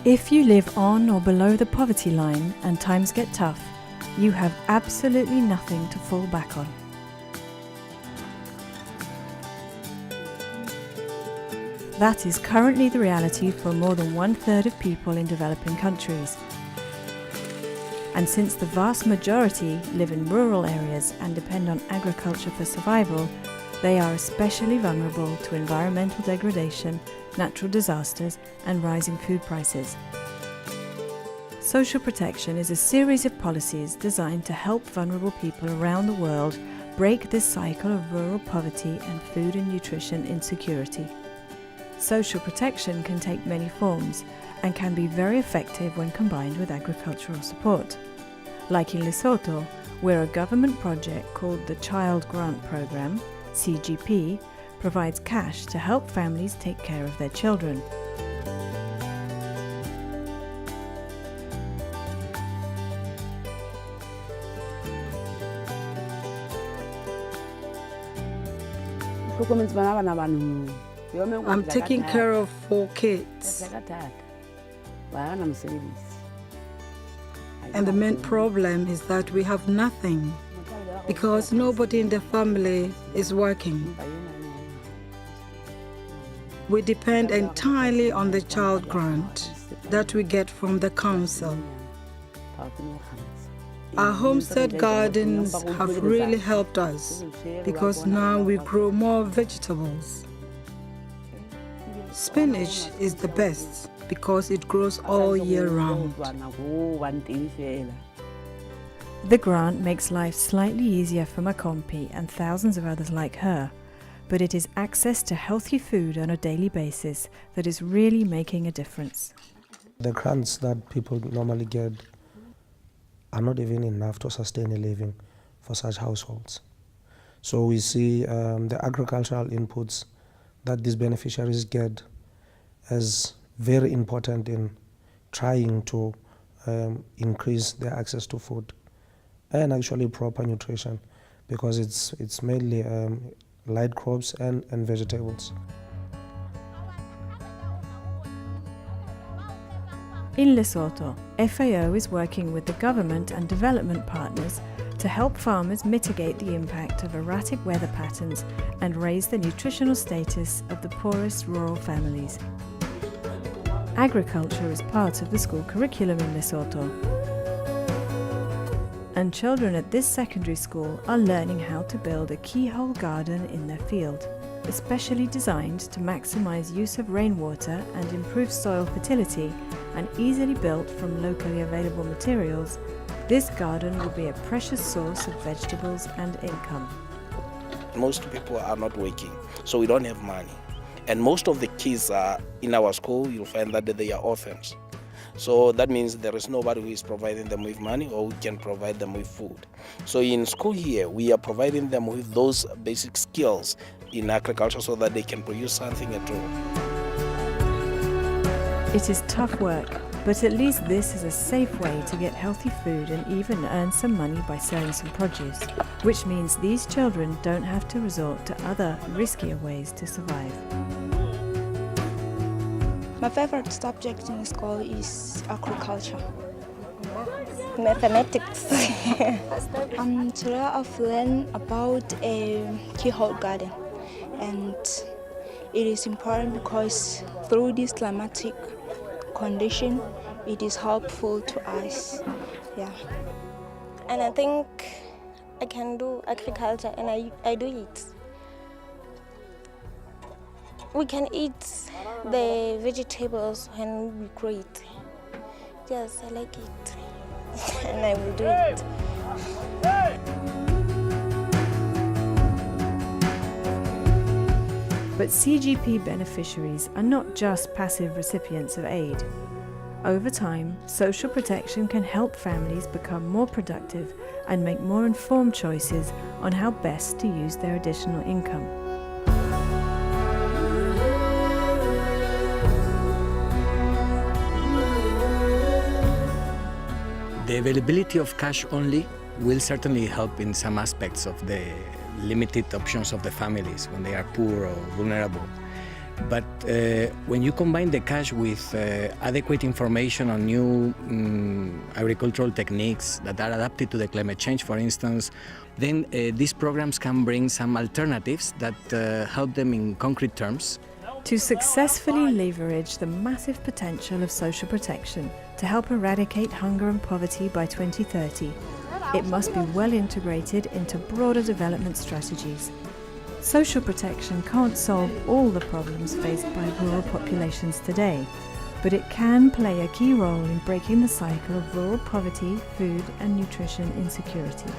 If you live on or below the poverty line and times get tough, you have absolutely nothing to fall back on. That is currently the reality for more than 1/3 of people in developing countries. And since the vast majority live in rural areas and depend on agriculture for survival, they are especially vulnerable to environmental degradation, natural disasters, and rising food prices. Social protection is a series of policies designed to help vulnerable people around the world break this cycle of rural poverty and food and nutrition insecurity. Social protection can take many forms and can be very effective when combined with agricultural support. Like in Lesotho, where a government project called the Child Grant Program, CGP, provides cash to help families take care of their children. I'm taking care of 4 kids. And the main problem is that we have nothing because nobody in the family is working. We depend entirely on the child grant that we get from the council. Our homestead gardens have really helped us because now we grow more vegetables. Spinach is the best because it grows all year round. The grant makes life slightly easier for Makompi and thousands of others like her, but it is access to healthy food on a daily basis that is really making a difference. The grants that people normally get are not even enough to sustain a living for such households. So we see the agricultural inputs that these beneficiaries get as very important in trying to increase their access to food and actually proper nutrition, because it's mainly light crops and vegetables. In Lesotho, FAO is working with the government and development partners to help farmers mitigate the impact of erratic weather patterns and raise the nutritional status of the poorest rural families. Agriculture is part of the school curriculum in Lesotho, and children at this secondary school are learning how to build a keyhole garden in their field. Especially designed to maximize use of rainwater and improve soil fertility, and easily built from locally available materials, this garden will be a precious source of vegetables and income. Most people are not working, so we don't have money. And most of the kids are in our school, you'll find that they are orphans. So that means there is nobody who is providing them with money or who can provide them with food. So in school here, we are providing them with those basic skills in agriculture so that they can produce something at all. It is tough work, but at least this is a safe way to get healthy food and even earn some money by selling some produce, which means these children don't have to resort to other, riskier ways to survive. My favorite subject in school is agriculture. Mathematics. Today I've learned about a keyhole garden, and it is important because through this climatic condition, it is helpful to us. Yeah. And I think I can do agriculture, and I do it. We can eat the vegetables when we grow it. Yes, I like it. And I will do it. But CGP beneficiaries are not just passive recipients of aid. Over time, social protection can help families become more productive and make more informed choices on how best to use their additional income. The availability of cash only will certainly help in some aspects of the limited options of the families when they are poor or vulnerable. But when you combine the cash with adequate information on new agricultural techniques that are adapted to the climate change, for instance, then these programs can bring some alternatives that help them in concrete terms. To successfully leverage the massive potential of social protection to help eradicate hunger and poverty by 2030, it must be well integrated into broader development strategies. Social protection can't solve all the problems faced by rural populations today, but it can play a key role in breaking the cycle of rural poverty, food and nutrition insecurity.